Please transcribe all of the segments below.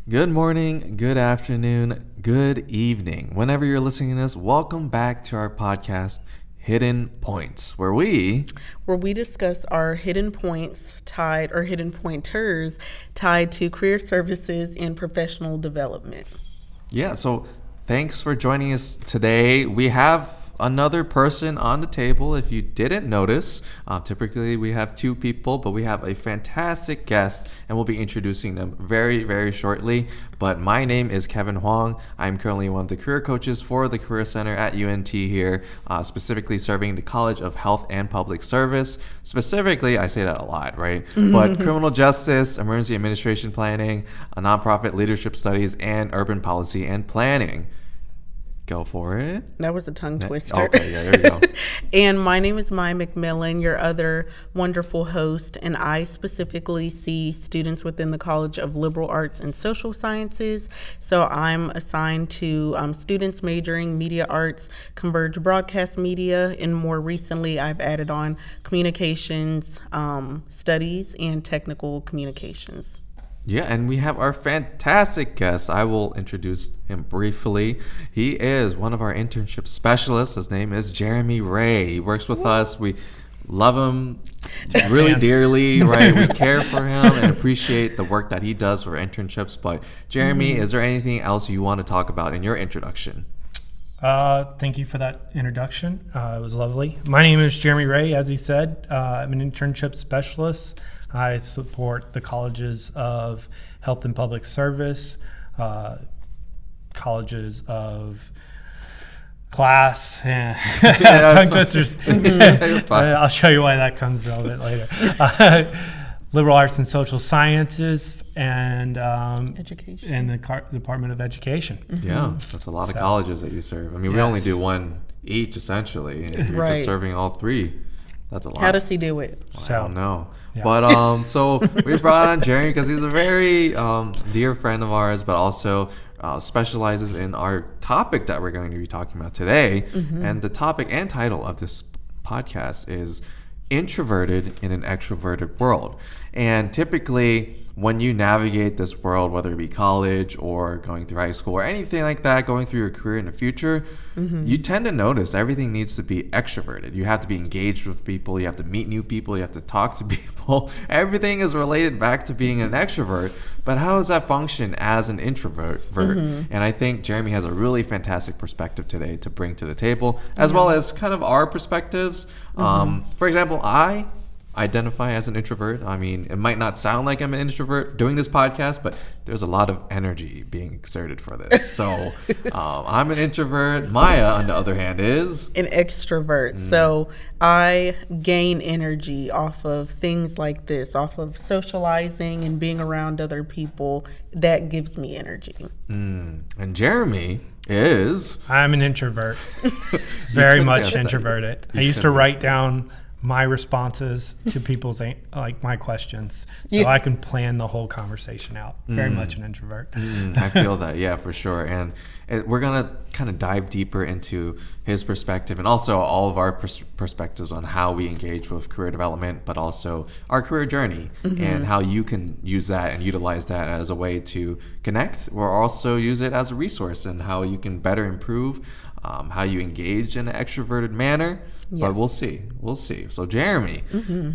Good morning, good afternoon, good evening. Whenever you're listening to this, welcome back to our podcast, Hidden Points, where we discuss our hidden points hidden pointers tied to career services and professional development. So thanks for joining us today. We have another person on the table. If you didn't notice, typically we have two people, but we have a fantastic guest, and we'll be introducing them very, very shortly. But my name is Kevin Huang. I'm currently one of the career coaches for the Career Center at UNT here, specifically serving the College of Health and Public Service. Specifically, I say that a lot, right? But criminal justice, emergency administration planning, nonprofit leadership studies, and urban policy and planning. Go for it. That was a tongue twister. Okay, yeah, there you go. And my name is Maya McMillan, your other wonderful host, and I specifically see students within the College of Liberal Arts and Social Sciences. So I'm assigned to students majoring media arts, converged broadcast media, and more recently I've added on communications studies and technical communications. Yeah, and we have our fantastic guest. I will introduce him briefly. He is one of our internship specialists. His name is Jeremy Ray. He works with us. We love him really dearly, right? We care for him and appreciate the work that he does for internships. But Jeremy, is there anything else you want to talk about in your introduction? Thank you for that introduction. It was lovely. My name is Jeremy Ray, as he said. I'm an internship specialist. I support the colleges of Health and Public Service, colleges of class, and tongue twisters. I'll show you why that comes relevant later. Liberal Arts and Social Sciences, and Education. and the Department of Education. Yeah, that's a lot of colleges that you serve. I mean, we only do one each, essentially. If you're just serving all three, that's a lot. How does he do it? I don't know. Yeah. But so we brought on Jeremy because he's a very dear friend of ours, but also specializes in our topic that we're going to be talking about today. And the topic and title of this podcast is Introverted in an Extroverted World. And typically, when you navigate this world, whether it be college or going through high school or anything like that, going through your career in the future, you tend to notice everything needs to be extroverted. You have to be engaged with people. You have to meet new people. You have to talk to people. Everything is related back to being an extrovert. But how does that function as an introvert? And I think Jeremy has a really fantastic perspective today to bring to the table, as well as kind of our perspectives. For example, I identify as an introvert. I mean, it might not sound like I'm an introvert doing this podcast, but there's a lot of energy being exerted for this. So I'm an introvert. Maya, on the other hand, is an extrovert. So I gain energy off of things like this, off of socializing and being around other people. That gives me energy. And Jeremy is... I'm an introvert. Very much introverted. I used to write down my responses to people's my questions, so I can plan the whole conversation out. Very much an introvert. I feel that, yeah, for sure. And we're gonna kind of dive deeper into his perspective and also all of our perspectives on how we engage with career development, but also our career journey and how you can use that and utilize that as a way to connect, or also use it as a resource and how you can better improve how you engage in an extroverted manner. Yes. But we'll see. So Jeremy,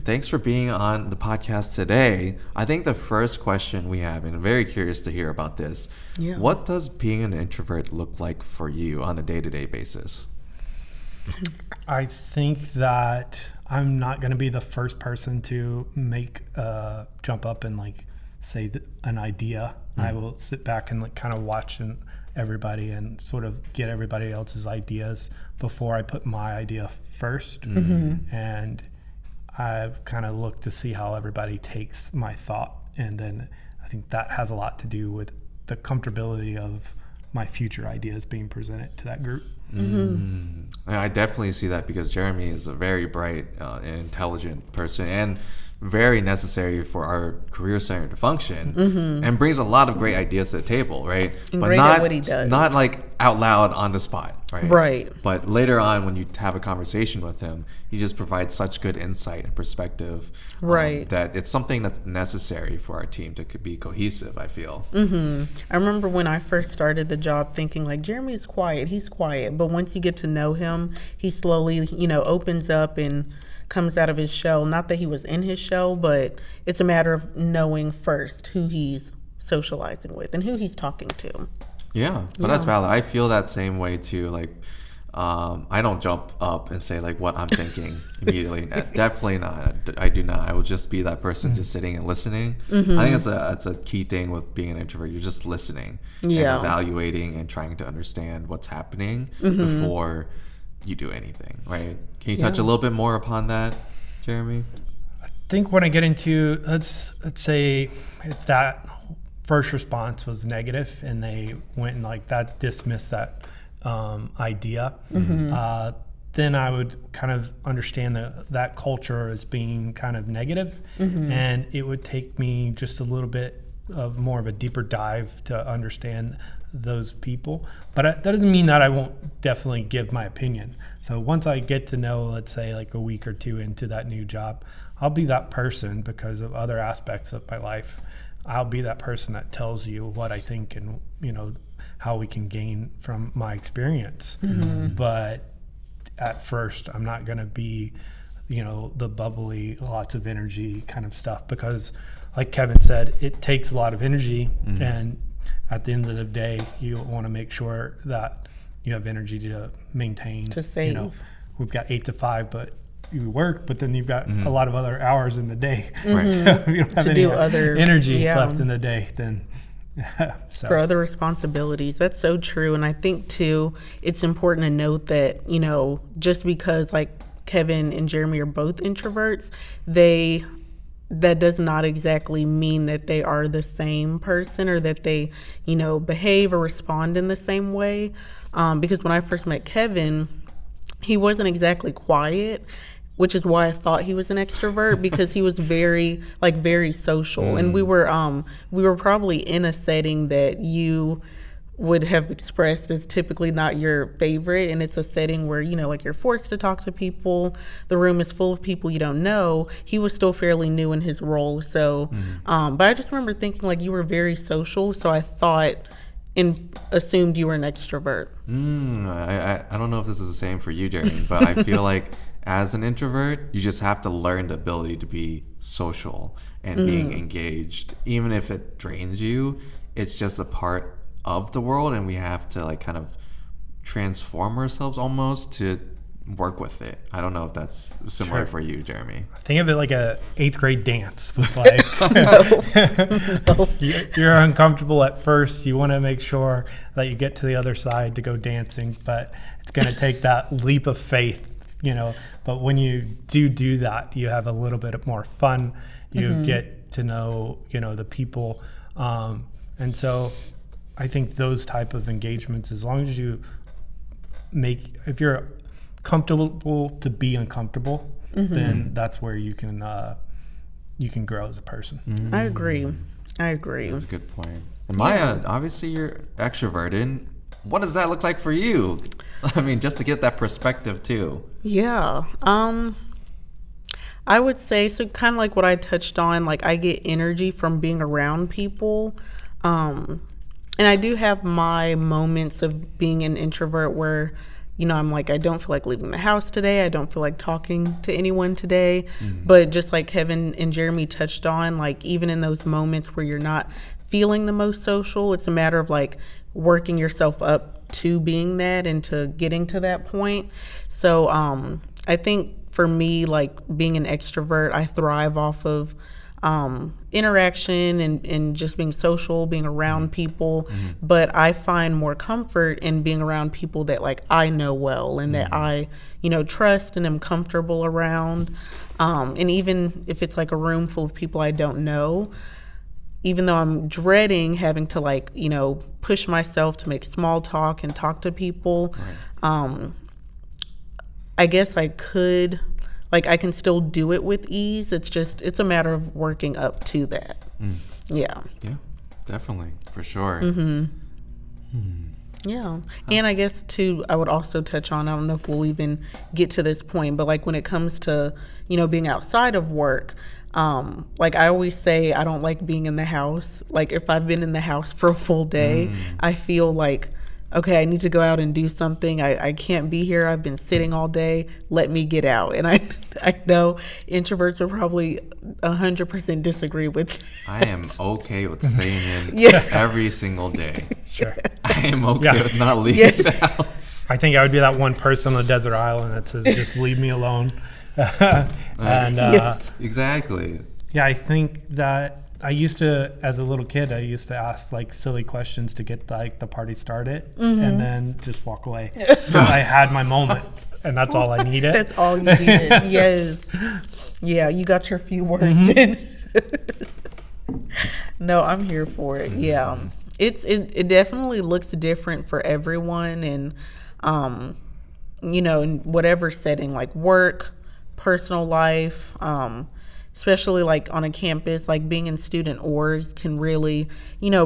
thanks for being on the podcast today. I think the first question we have, and I'm very curious to hear about this, what does being an introvert look like for you on a day-to-day basis? I think that I'm not going to be the first person to jump up and say an idea. I will sit back and kind of watch everybody and sort of get everybody else's ideas before I put my idea first. And I've kind of looked to see how everybody takes my thought, and then I think that has a lot to do with the comfortability of my future ideas being presented to that group. I definitely see that because Jeremy is a very bright and intelligent person, and very necessary for our career center to function, and brings a lot of great ideas to the table, right? And but great not at what he does. Not like out loud on the spot. Right. But later on, when you have a conversation with him, he just provides such good insight and perspective, Right. that it's something that's necessary for our team to be cohesive, I feel. I remember when I first started the job thinking like, Jeremy's quiet, he's quiet. But once you get to know him, he slowly, opens up and comes out of his shell. Not that he was in his shell, but it's a matter of knowing first who he's socializing with and who he's talking to. Yeah, but that's valid. I feel that same way too. Like, I don't jump up and say like what I'm thinking immediately. Definitely not. I do not. I will just be that person just sitting and listening. I think it's a key thing with being an introvert. You're just listening and evaluating and trying to understand what's happening before you do anything. Right? Can you touch a little bit more upon that, Jeremy? I think when I get into let's say if that first response was negative and they went and like that dismissed that idea, then I would kind of understand that culture as being kind of negative, and it would take me just a little bit of more of a deeper dive to understand those people. But that doesn't mean that I won't definitely give my opinion. So once I get to know, let's say like a week or two into that new job, I'll be that person because of other aspects of my life. I'll be that person that tells you what I think and, how we can gain from my experience. But at first, I'm not going to be, the bubbly, lots of energy kind of stuff because, like Kevin said, it takes a lot of energy. And at the end of the day, you want to make sure that you have energy to maintain. To save. We've got 8 to 5, but you work, but then you've got a lot of other hours in the day. Right. So if you don't have To any do other energy left in the day, then for other responsibilities. That's so true. And I think too, it's important to note that, just because like Kevin and Jeremy are both introverts, that does not exactly mean that they are the same person or that they, behave or respond in the same way. Because when I first met Kevin, he wasn't exactly quiet, which is why I thought he was an extrovert because he was very social. And we were probably in a setting that you would have expressed as typically not your favorite, and it's a setting where like you're forced to talk to people, the room is full of people you don't know. He was still fairly new in his role, so but I just remember thinking like you were very social, so I thought and assumed you were an extrovert. I don't know if this is the same for you, Jeremy, but I feel like as an introvert, you just have to learn the ability to be social and being engaged. Even if it drains you, it's just a part of the world, and we have to like kind of transform ourselves almost to work with it. I don't know if that's similar for you, Jeremy. Think of it like a 8th grade dance with like you're uncomfortable at first. You want to make sure that you get to the other side to go dancing, but it's going to take that leap of faith, but when you do that, you have a little bit more fun. You get to know, the people. And so I think those type of engagements, as long as you if you're comfortable to be uncomfortable, then that's where you can grow as a person. I agree. That's a good point. And Maya, obviously you're extroverted. What does that look like for you? I mean, just to get that perspective too. Yeah. I would say, so kind of like what I touched on, like I get energy from being around people. And I do have my moments of being an introvert where, I'm like, I don't feel like leaving the house today. I don't feel like talking to anyone today. But just like Kevin and Jeremy touched on, like even in those moments where you're not feeling the most social, it's a matter of like working yourself up to being that and to getting to that point. So I think for me, like being an extrovert, I thrive off of interaction and just being social, being around people. But I find more comfort in being around people that like I know well and that I, trust and am comfortable around. And even if it's like a room full of people I don't know, even though I'm dreading having to like, push myself to make small talk and talk to people, I guess I could, like I can still do it with ease. It's a matter of working up to that. Yeah. Yeah, definitely, for sure. Yeah. And I guess too, I would also touch on, I don't know if we'll even get to this point, but like when it comes to, being outside of work, like I always say, I don't like being in the house. Like if I've been in the house for a full day, I feel like, okay, I need to go out and do something. I can't be here. I've been sitting all day. Let me get out. And I know introverts would probably 100% disagree with this. I am okay with staying in Yeah. every single day. Sure. I am okay Yeah. with not leaving Yes. the house. I think I would be that one person on a desert island that says, just leave me alone. And Yes. Exactly. yeah, I think that I used to, as a little kid, I used to ask like silly questions to get like the party started and then just walk away. I had my moment and that's all I needed. That's all you needed. Yes. Yeah, you got your few words in. No, I'm here for it. Yeah. It definitely looks different for everyone, and in whatever setting, like work, personal life, especially like on a campus, like being in student orgs can really,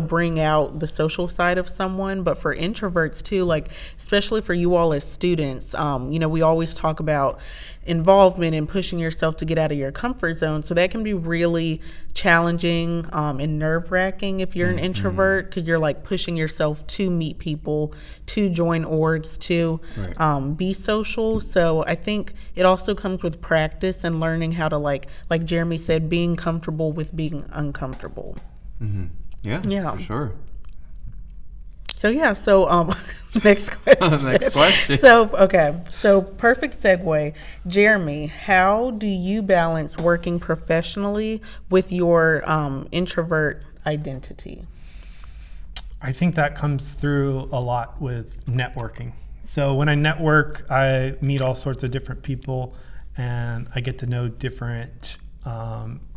bring out the social side of someone. But for introverts too, like especially for you all as students, we always talk about involvement and pushing yourself to get out of your comfort zone. So that can be really challenging and nerve-wracking if you're an introvert, because you're like pushing yourself to meet people, to join orgs, to be social. So I think it also comes with practice and learning how to like Jeremy said, being comfortable with being uncomfortable. Yeah, for sure. So next question. Next question. So perfect segue. Jeremy, how do you balance working professionally with your introvert identity? I think that comes through a lot with networking. So when I network, I meet all sorts of different people and I get to know different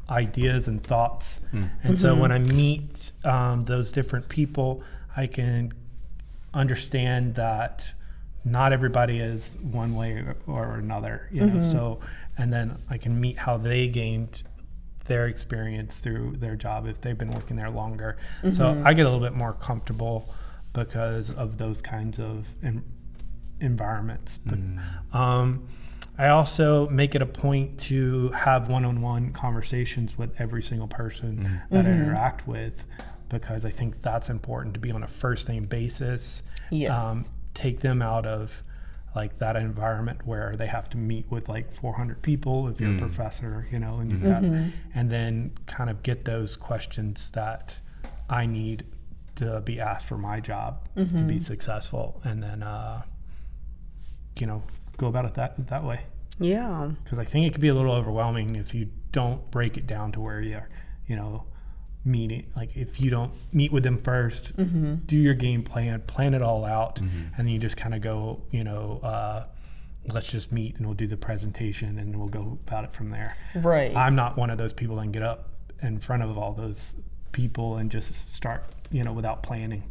ideas and thoughts. And so when I meet those different people, I can understand that not everybody is one way or another, know. So, and then I can meet how they gained their experience through their job if they've been working there longer. So I get a little bit more comfortable because of those kinds of environments. But I also make it a point to have one-on-one conversations with every single person that I interact with, because I think that's important to be on a first name basis. Yes. Take them out of like that environment where they have to meet with like 400 people if you're a professor, and you've got, and then kind of get those questions that I need to be asked for my job to be successful, and then go about it that way. Yeah. Because I think it could be a little overwhelming if you don't break it down to where you're, meeting. Like if you don't meet with them first, do your game plan it all out, and then you just kind of go, let's just meet and we'll do the presentation and we'll go about it from there. Right. I'm not one of those people that can get up in front of all those people and just start, without planning.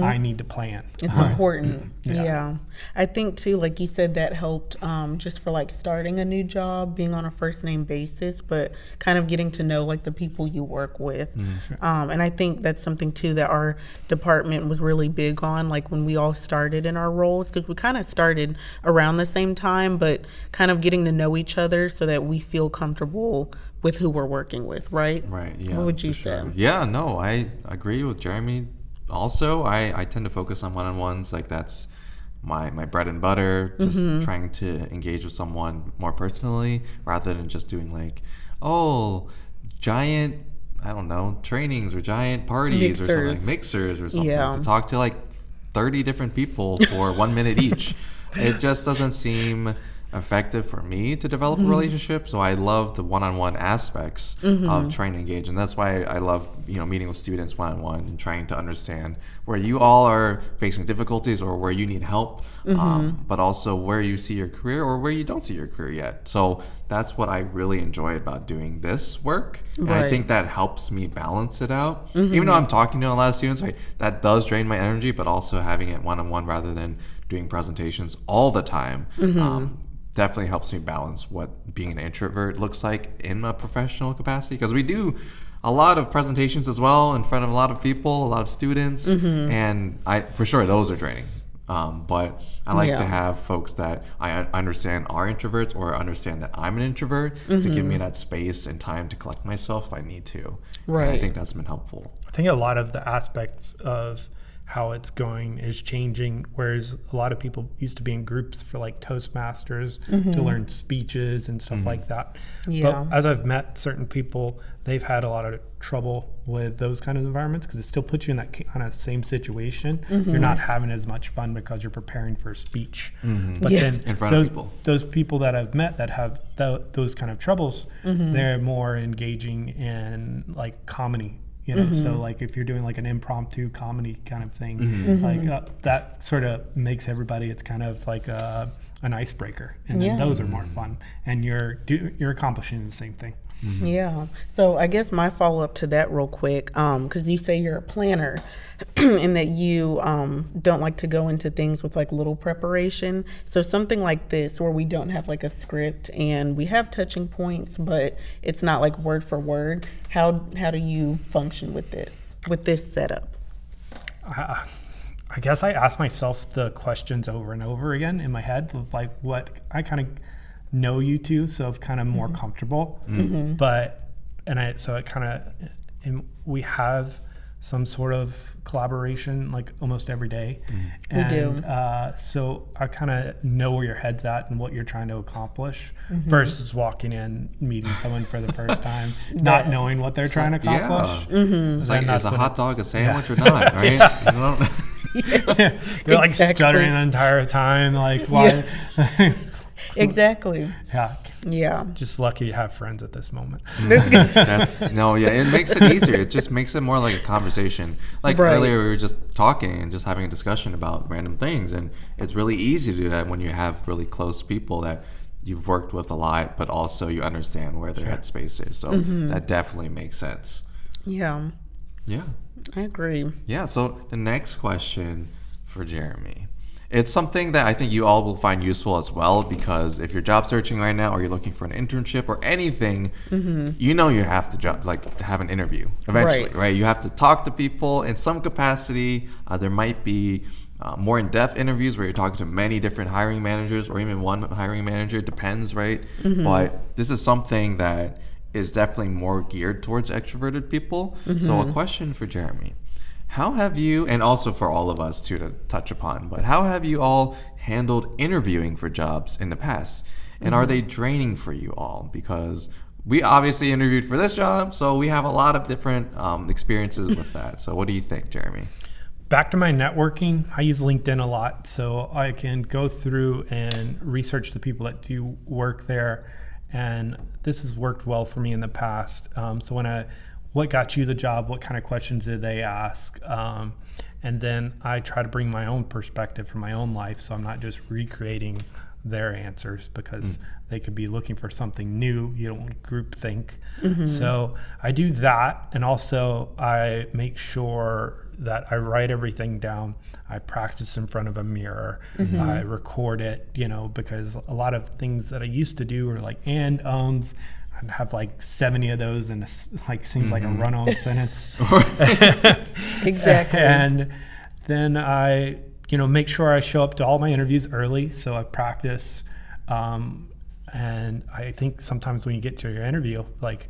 I need to plan. It's important. Yeah. Yeah. I think too, like you said, that helped just for like starting a new job, being on a first name basis, but kind of getting to know like the people you work with. And I think that's something too that our department was really big on, like when we all started in our roles, because we kind of started around the same time, but kind of getting to know each other so that we feel comfortable with who we're working with, right? Right, yeah. What would you for say? sure. Yeah, no, I agree with Jeremy. Also, I tend to focus on one-on-ones. Like that's my bread and butter, just trying to engage with someone more personally rather than just doing like, giant, I don't know, trainings or giant parties or something, like mixers or something, to talk to like 30 different people for 1 minute each. It just doesn't seem effective for me to develop a relationship. So I love the one-on-one aspects of trying to engage, and that's why I love meeting with students one-on-one and trying to understand where you all are facing difficulties or where you need help, but also where you see your career or where you don't see your career yet. So that's what I really enjoy about doing this work, and I think that helps me balance it out. Even though I'm talking to a lot of students, that does drain my energy, but also having it one-on-one rather than doing presentations all the time definitely helps me balance what being an introvert looks like in a professional capacity, because we do a lot of presentations as well in front of a lot of people, a lot of students, and for sure those are draining. But I like to have folks that I understand are introverts or understand that I'm an introvert to give me that space and time to collect myself if I need to. Right. And I think that's been helpful. I think a lot of the aspects of how it's going is changing, whereas a lot of people used to be in groups for like Toastmasters to learn speeches and stuff like that. Yeah. But as I've met certain people, they've had a lot of trouble with those kind of environments because it still puts you in that kind of same situation. You're not having as much fun because you're preparing for a speech. But then In front of people. those people that I've met that have those kind of troubles, they're more engaging in like comedy. You know, so like if you're doing like an impromptu comedy kind of thing, like that sort of makes everybody, it's kind of like an icebreaker, and then those are more fun, and you're accomplishing the same thing. Yeah. So I guess my follow up to that real quick, because you say you're a planner and that you don't like to go into things with like little preparation. So something like this where we don't have like a script and we have touching points, but it's not like word for word. How do you function with this setup? I guess I ask myself the questions over and over again in my head of like what I kind of know you to, so I'm kind of more comfortable. But so it kind of, we have some sort of collaboration like almost every day. We do. So I kind of know where your head's at and what you're trying to accomplish versus walking in, meeting someone for the first time, not knowing what they're trying to accomplish. It's like, is a hot dog a sandwich or not, right? You know? You're like stuttering the entire time, like why? Exactly. Yeah. Yeah. Just lucky to have friends at this moment. It makes it easier. It just makes it more like a conversation. Like earlier we were just talking and just having a discussion about random things, and it's really easy to do that when you have really close people that you've worked with a lot, but also you understand where their headspace is. So that definitely makes sense. Yeah. Yeah. I agree. Yeah, so the next question for Jeremy. It's something that I think you all will find useful as well, because if you're job searching right now or you're looking for an internship or anything, you know you have to have an interview eventually, right? You have to talk to people in some capacity. There might be more in-depth interviews where you're talking to many different hiring managers or even one hiring manager. It depends, right? But this is something that is definitely more geared towards extroverted people. So a question for Jeremy. How have you, and also for all of us too to touch upon, but how have you all handled interviewing for jobs in the past? And are they draining for you all? Because we obviously interviewed for this job, so we have a lot of different experiences with that. So what do you think, Jeremy? Back to my networking, I use LinkedIn a lot, so I can go through and research the people that do work there. And this has worked well for me in the past. So what got you the job? What kind of questions did they ask? And then I try to bring my own perspective from my own life, so I'm not just recreating their answers, because they could be looking for something new. You don't want group think. So I do that, and also I make sure that I write everything down. I practice in front of a mirror. I record it, because a lot of things that I used to do were like ums. I'd have like 70 of those, and seems like a run-on sentence. Exactly. And then I, make sure I show up to all my interviews early, so I practice. And I think sometimes when you get to your interview, like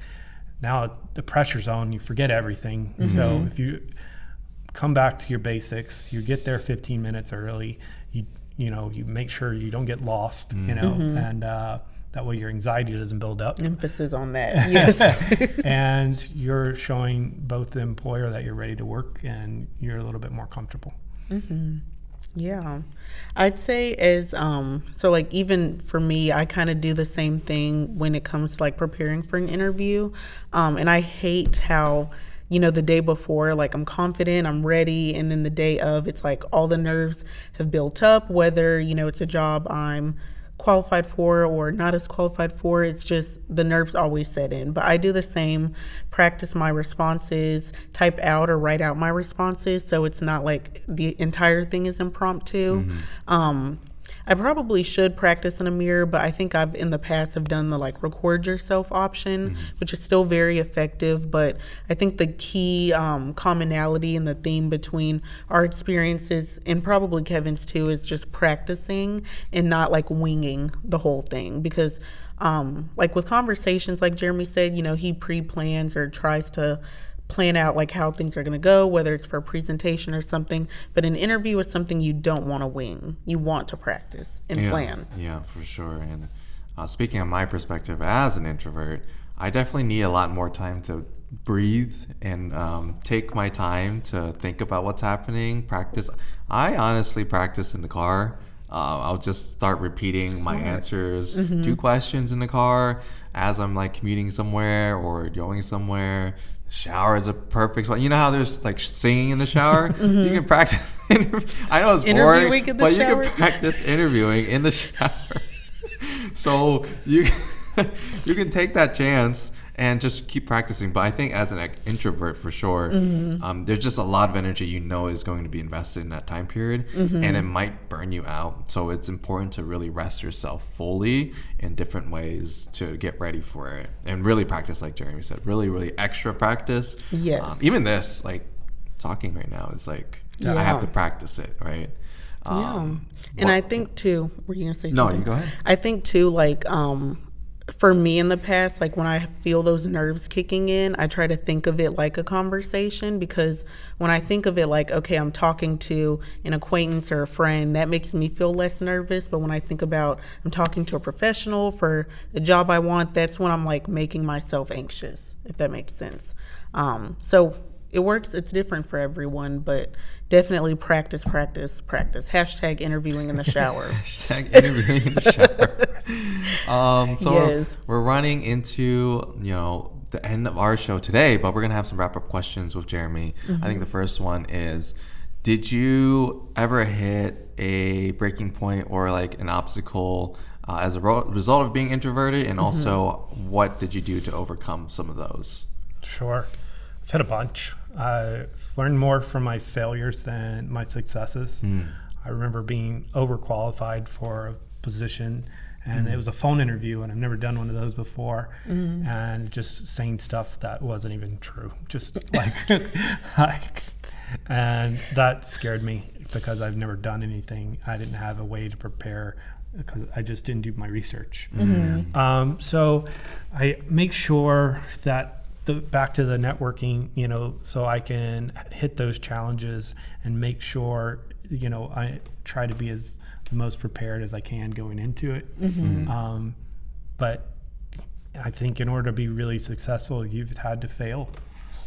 now the pressure's on, you forget everything. So if you come back to your basics, you get there 15 minutes early, you make sure you don't get lost, and that way your anxiety doesn't build up. Emphasis on that, yes. And you're showing both the employer that you're ready to work and you're a little bit more comfortable. Yeah, I'd say so like even for me, I kind of do the same thing when it comes to like preparing for an interview. And I hate how, the day before, like I'm confident, I'm ready. And then the day of, it's like all the nerves have built up, whether, it's a job I'm qualified for or not as qualified for. It's just the nerves always set in. But I do the same, practice my responses, type out or write out my responses, so it's not like the entire thing is impromptu. I probably should practice in a mirror, but I think I've in the past have done the like record yourself option, which is still very effective. But I think the key commonality and the theme between our experiences and probably Kevin's too is just practicing and not like winging the whole thing. Because like with conversations, like Jeremy said, he pre-plans or tries to plan out like how things are going to go, whether it's for a presentation or something. But an interview is something you don't want to wing. You want to practice and plan. Yeah, for sure. And speaking of my perspective as an introvert, I definitely need a lot more time to breathe and take my time to think about what's happening, practice. I honestly practice in the car. I'll just start repeating my answers to questions in the car as I'm like commuting somewhere or going somewhere. Shower is a perfect spot. You know how there's like singing in the shower? You can practice. I know it's boring, but you can practice interviewing in the shower. So you can take that chance and just keep practicing. But I think as an introvert, for sure, there's just a lot of energy is going to be invested in that time period, and it might burn you out. So it's important to really rest yourself fully in different ways to get ready for it, and really practice, like Jeremy said, really extra practice. Yes. Even this, like talking right now, is like I have to practice it, right? And I think too, were you gonna say something? No, you go ahead. I think too, like for me in the past, like when I feel those nerves kicking in, I try to think of it like a conversation, because when I think of it like, okay, I'm talking to an acquaintance or a friend, that makes me feel less nervous. But when I think about I'm talking to a professional for a job I want, that's when I'm like making myself anxious, if that makes sense. So it works. It's different for everyone, but definitely practice. Hashtag interviewing in the shower. Hashtag interviewing in the shower. So we're running into, the end of our show today, but we're going to have some wrap-up questions with Jeremy. I think the first one is, did you ever hit a breaking point or like an obstacle as a result of being introverted? And also, what did you do to overcome some of those? Sure. I've hit a bunch. I've learned more from my failures than my successes. I remember being overqualified for a position, and it was a phone interview, and I've never done one of those before, and just saying stuff that wasn't even true, just like, and that scared me because I've never done anything. I didn't have a way to prepare because I just didn't do my research. So I make sure that back to the networking, so I can hit those challenges and make sure, I try to be the most prepared as I can going into it. But I think in order to be really successful, you've had to fail.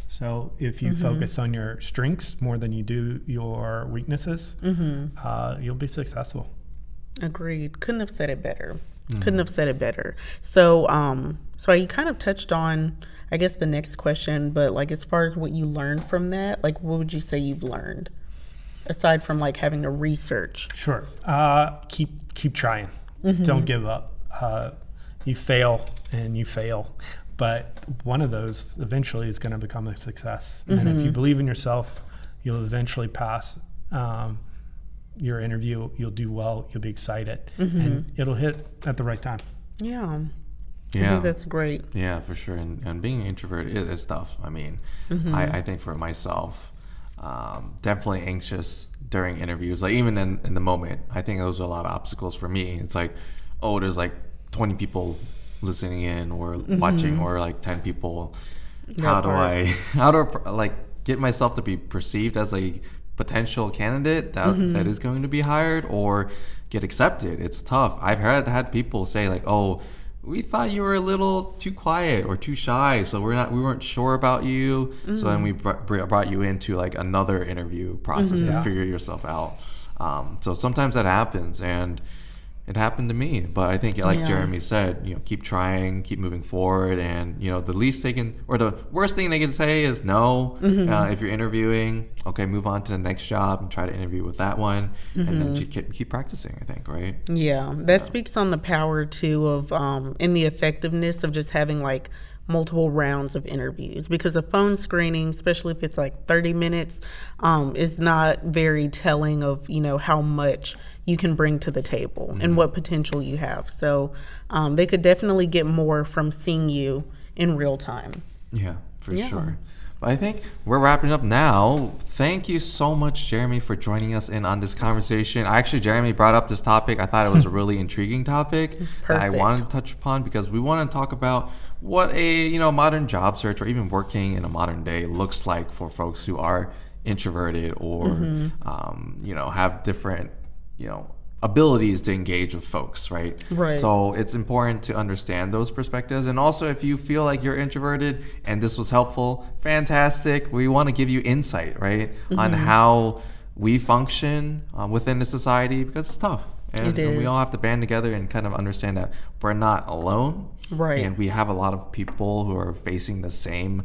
So if you focus on your strengths more than you do your weaknesses, you'll be successful. Agreed. Couldn't have said it better. So, so you kind of touched on, I guess, the next question, but like as far as what you learned from that, like what would you say you've learned aside from like having to research? Sure. Keep trying. Don't give up. You fail and you fail, but one of those eventually is going to become a success. And if you believe in yourself, you'll eventually pass your interview. You'll do well. You'll be excited, and it'll hit at the right time. Yeah. I think that's great. Yeah, for sure. And being an introvert is tough. I mean, I think for myself, definitely anxious during interviews. Like even in the moment, I think those are a lot of obstacles for me. It's like, oh, there's like 20 people listening in or watching, or like 10 people. How do I like get myself to be perceived as a potential candidate that is going to be hired or get accepted? It's tough. I've had people say like, oh, we thought you were a little too quiet or too shy, so we weren't sure about you. So then we brought you into like another interview process to figure yourself out. So sometimes that happens, and it happened to me. But I think, like Jeremy said, keep trying, keep moving forward, and the least they can, or the worst thing they can say is no. If you're interviewing, okay, move on to the next job and try to interview with that one, and then keep practicing. I think, right? Yeah, that speaks on the power too of and the effectiveness of just having like multiple rounds of interviews, because a phone screening, especially if it's like 30 minutes, is not very telling of, how much you can bring to the table and what potential you have. So they could definitely get more from seeing you in real time. Yeah, for sure. But I think we're wrapping up now. Thank you so much, Jeremy, for joining us in on this conversation. Actually, Jeremy brought up this topic. I thought it was a really intriguing topic that I wanted to touch upon, because we want to talk about what a modern job search, or even working in a modern day, looks like for folks who are introverted or have different abilities to engage with folks, right? So it's important to understand those perspectives. And also, if you feel like you're introverted and this was helpful, fantastic. We want to give you insight, right, on how we function within the society, because it's tough. And we all have to band together and kind of understand that we're not alone. And we have a lot of people who are facing the same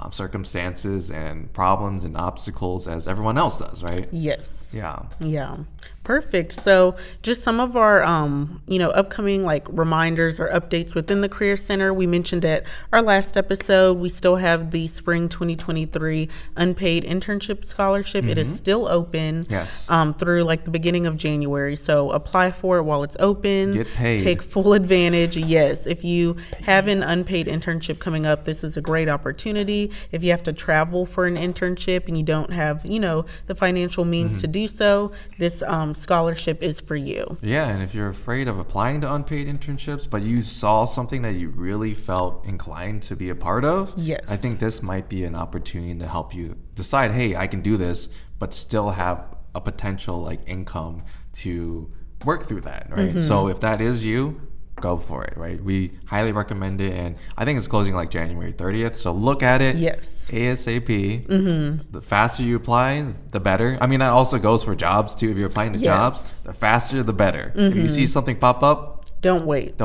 circumstances and problems and obstacles as everyone else does, right? Yes. Yeah. Perfect. So just some of our, upcoming reminders or updates within the Career Center. We mentioned at our last episode, we still have the Spring 2023 Unpaid Internship Scholarship. It is still open through the beginning of January. So apply for it while it's open. Get paid. Take full advantage. Yes. If you have an unpaid internship coming up, this is a great opportunity. If you have to travel for an internship and you don't have, the financial means to do so, this scholarship is for you. Yeah, and if you're afraid of applying to unpaid internships, but you saw something that you really felt inclined to be a part of, I think this might be an opportunity to help you decide, hey, I can do this, but still have a potential income to work through that, right? So if that is you, go for it, right? We highly recommend it, and I think it's closing January 30th, so look at it ASAP. The faster you apply, the better. I mean, that also goes for jobs too. If you're applying to jobs, the faster the better. If you see something pop up, don't wait.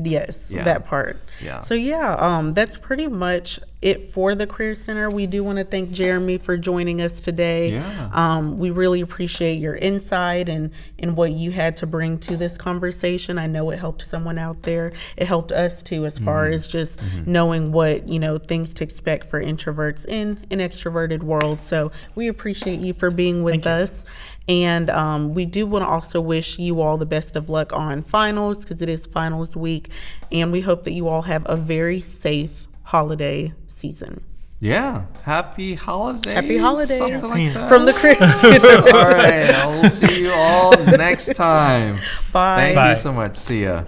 Yes, that part. So that's pretty much it for the Career Center. We do want to thank Jeremy for joining us today. We really appreciate your insight and what you had to bring to this conversation. I know it helped someone out there. It helped us too, as far as just knowing what things to expect for introverts in an extroverted world. So we appreciate you for being with us. And we do want to also wish you all the best of luck on finals, because it is finals week. And we hope that you all have a very safe holiday season. Yeah. Happy holidays. Happy holidays. Something like that. From the Career Center. All right. I'll see you all next time. Bye. Thank you so much. See ya.